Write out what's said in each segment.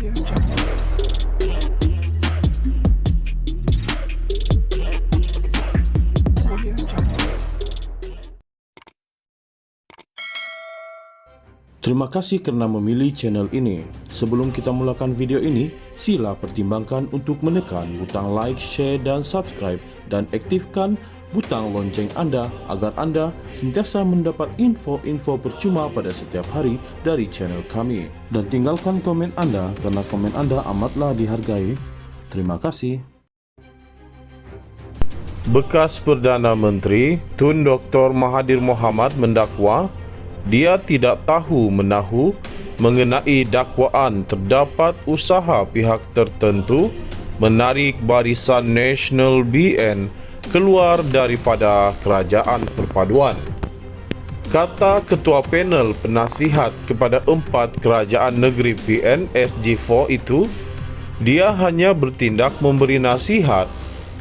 Terima kasih kerana memilih channel ini. Sebelum kita mulakan video ini, sila pertimbangkan untuk menekan butang like, share dan subscribe dan aktifkan butang lonceng anda agar anda sentiasa mendapat info-info percuma pada setiap hari dari channel kami. Dan tinggalkan komen anda kerana komen anda amatlah dihargai. Terima kasih. Bekas Perdana Menteri Tun Dr. Mahathir Mohamad mendakwa dia tidak tahu menahu mengenai dakwaan terdapat usaha pihak tertentu menarik Barisan Nasional BN keluar daripada Kerajaan Perpaduan. Kata Ketua Panel Penasihat kepada 4 Kerajaan Negeri BN SG4 itu, dia hanya bertindak memberi nasihat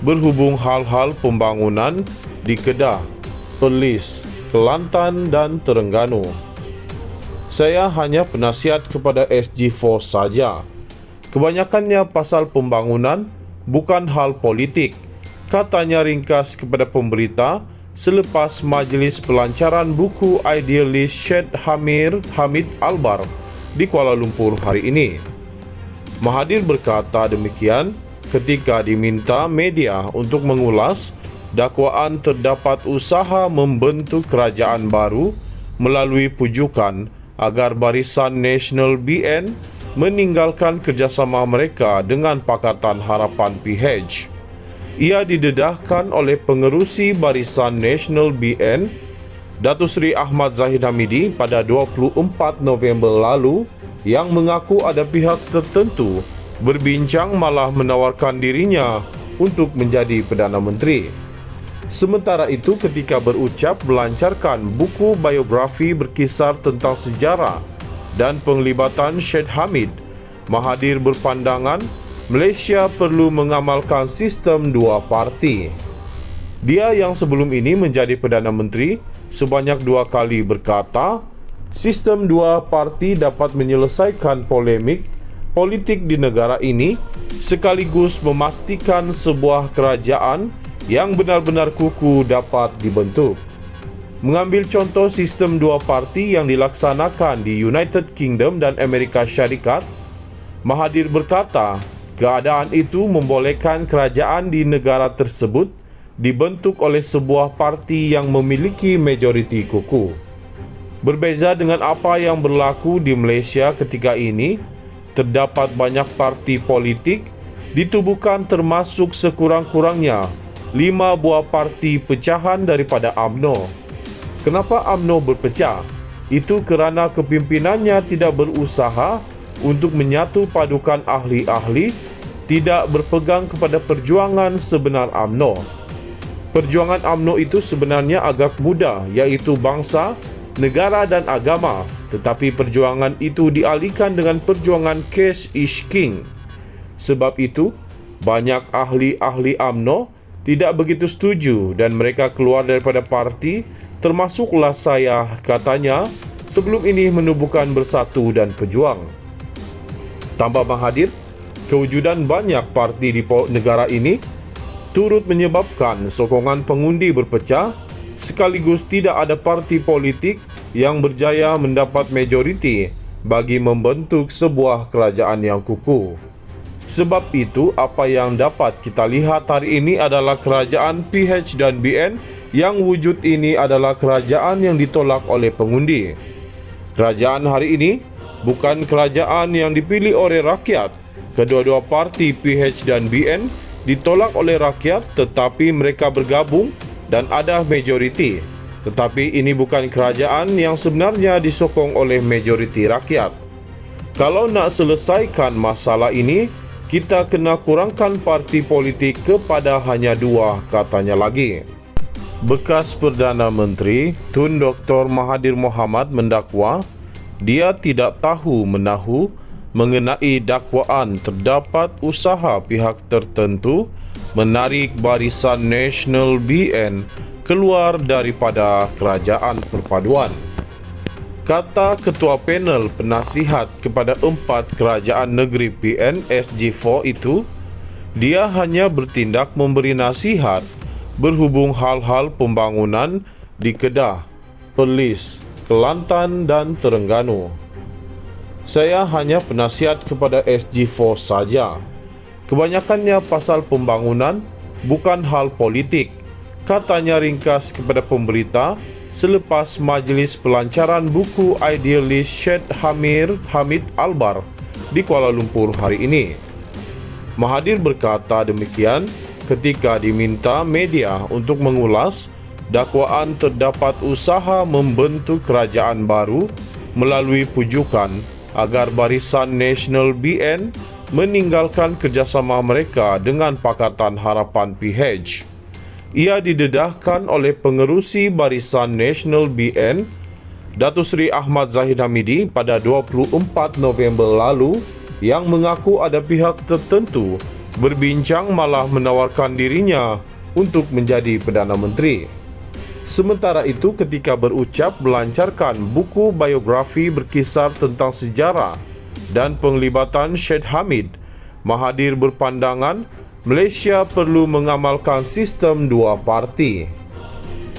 berhubung hal-hal pembangunan di Kedah, Perlis, Kelantan dan Terengganu. Saya hanya penasihat kepada SG4 saja. Kebanyakannya pasal pembangunan, bukan hal politik, katanya ringkas kepada pemberita selepas majlis pelancaran buku idealis Syed Hamid Albar di Kuala Lumpur hari ini. Mahathir berkata demikian ketika diminta media untuk mengulas dakwaan terdapat usaha membentuk kerajaan baru melalui pujukan agar Barisan Nasional BN meninggalkan kerjasama mereka dengan Pakatan Harapan PH. Ia didedahkan oleh pengerusi Barisan Nasional BN, Datuk Seri Ahmad Zahid Hamidi pada 24 November lalu yang mengaku ada pihak tertentu berbincang malah menawarkan dirinya untuk menjadi Perdana Menteri. Sementara itu, ketika berucap melancarkan buku biografi berkisar tentang sejarah dan penglibatan Syed Hamid, Mahathir berpandangan Malaysia perlu mengamalkan sistem 2 parti. Dia yang sebelum ini menjadi Perdana Menteri sebanyak 2 kali berkata, sistem 2 parti dapat menyelesaikan polemik politik di negara ini sekaligus memastikan sebuah kerajaan yang benar-benar kukuh dapat dibentuk. Mengambil contoh sistem 2 parti yang dilaksanakan di United Kingdom dan Amerika Syarikat, Mahathir berkata, keadaan itu membolehkan kerajaan di negara tersebut dibentuk oleh sebuah parti yang memiliki majoriti kukuh. Berbeza dengan apa yang berlaku di Malaysia ketika ini, terdapat banyak parti politik ditubuhkan termasuk sekurang-kurangnya 5 buah parti pecahan daripada UMNO. Kenapa UMNO berpecah? Itu kerana kepimpinannya tidak berusaha untuk menyatu padukan ahli-ahli, tidak berpegang kepada perjuangan sebenar UMNO. Perjuangan UMNO itu sebenarnya agak mudah, iaitu bangsa, negara dan agama, tetapi perjuangan itu dialihkan dengan perjuangan Cash is King. Sebab itu, banyak ahli-ahli UMNO tidak begitu setuju dan mereka keluar daripada parti, termasuklah saya, katanya, sebelum ini menubuhkan Bersatu dan Pejuang. Tambah Mahathir, kewujudan banyak parti di negara ini turut menyebabkan sokongan pengundi berpecah, sekaligus tidak ada parti politik yang berjaya mendapat majoriti bagi membentuk sebuah kerajaan yang kukuh. Sebab itu, apa yang dapat kita lihat hari ini adalah kerajaan PH dan BN yang wujud ini adalah kerajaan yang ditolak oleh pengundi. Kerajaan hari ini bukan kerajaan yang dipilih oleh rakyat. Kedua-dua parti PH dan BN ditolak oleh rakyat, tetapi mereka bergabung dan ada majoriti. Tetapi ini bukan kerajaan yang sebenarnya disokong oleh majoriti rakyat. Kalau nak selesaikan masalah ini, kita kena kurangkan parti politik kepada hanya 2, katanya lagi. Bekas Perdana Menteri Tun Dr. Mahathir Mohamad mendakwa dia tidak tahu menahu mengenai dakwaan terdapat usaha pihak tertentu menarik Barisan Nasional BN keluar daripada Kerajaan Perpaduan. Kata Ketua Panel Penasihat kepada 4 Kerajaan Negeri PN SG4 itu, dia hanya bertindak memberi nasihat berhubung hal-hal pembangunan di Kedah, Perlis, Kelantan dan Terengganu. Saya hanya penasihat kepada SG4 saja. Kebanyakannya pasal pembangunan, bukan hal politik, katanya ringkas kepada pemberita selepas majlis pelancaran buku idealis Syed Hamid Albar di Kuala Lumpur hari ini. Mahathir berkata demikian ketika diminta media untuk mengulas dakwaan terdapat usaha membentuk kerajaan baru melalui pujukan agar Barisan Nasional BN meninggalkan kerjasama mereka dengan Pakatan Harapan PH. Ia didedahkan oleh pengerusi Barisan Nasional BN, Datuk Seri Ahmad Zahid Hamidi pada 24 November lalu yang mengaku ada pihak tertentu berbincang malah menawarkan dirinya untuk menjadi Perdana Menteri. Sementara itu, ketika berucap melancarkan buku biografi berkisar tentang sejarah dan penglibatan Syed Hamid, Mahathir berpandangan Malaysia perlu mengamalkan sistem 2 parti.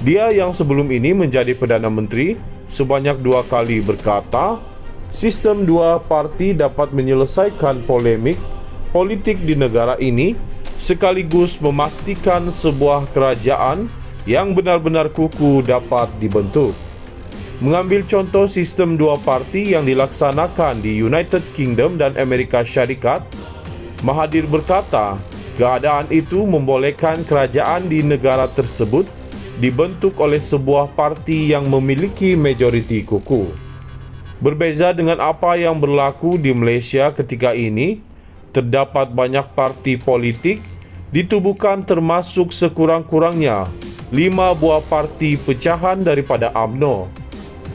Dia yang sebelum ini menjadi Perdana Menteri sebanyak 2 kali berkata, sistem 2 parti dapat menyelesaikan polemik politik di negara ini sekaligus memastikan sebuah kerajaan yang benar-benar kukuh dapat dibentuk. Mengambil contoh sistem 2 parti yang dilaksanakan di United Kingdom dan Amerika Syarikat, Mahathir berkata, keadaan itu membolehkan kerajaan di negara tersebut dibentuk oleh sebuah parti yang memiliki majoriti kukuh. Berbeza dengan apa yang berlaku di Malaysia ketika ini, terdapat banyak parti politik ditubuhkan termasuk sekurang-kurangnya 5 buah parti pecahan daripada UMNO.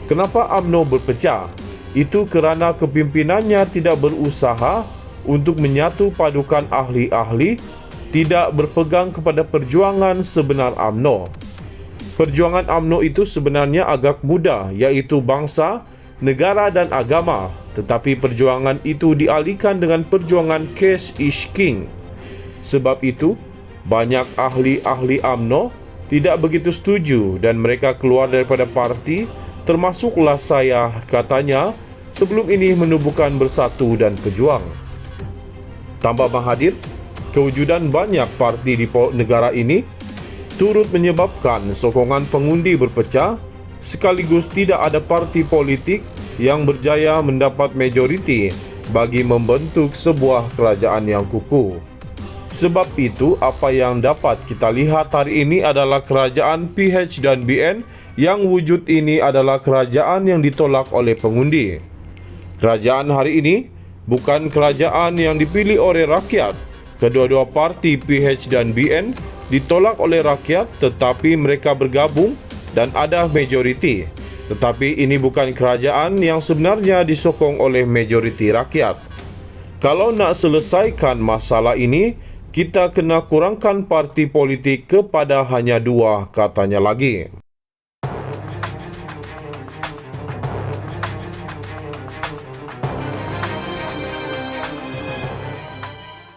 Kenapa UMNO berpecah? Itu kerana kepimpinannya tidak berusaha untuk menyatu padukan ahli-ahli, tidak berpegang kepada perjuangan sebenar UMNO. Perjuangan UMNO itu sebenarnya agak mudah, iaitu bangsa, negara dan agama, tetapi perjuangan itu dialihkan dengan perjuangan Case Ish King. Sebab itu, banyak ahli-ahli UMNO tidak begitu setuju dan mereka keluar daripada parti, termasuklah saya, katanya, sebelum ini menubuhkan Bersatu dan Pejuang. Tambah Mahathir, kewujudan banyak parti di negara ini turut menyebabkan sokongan pengundi berpecah sekaligus tidak ada parti politik yang berjaya mendapat majoriti bagi membentuk sebuah kerajaan yang kukuh. Sebab itu, apa yang dapat kita lihat hari ini adalah kerajaan PH dan BN yang wujud ini adalah kerajaan yang ditolak oleh pengundi. Kerajaan hari ini bukan kerajaan yang dipilih oleh rakyat. Kedua-dua parti PH dan BN ditolak oleh rakyat tetapi mereka bergabung dan ada majoriti. Tetapi ini bukan kerajaan yang sebenarnya disokong oleh majoriti rakyat. Kalau nak selesaikan masalah ini, kita kena kurangkan parti politik kepada hanya 2, katanya lagi.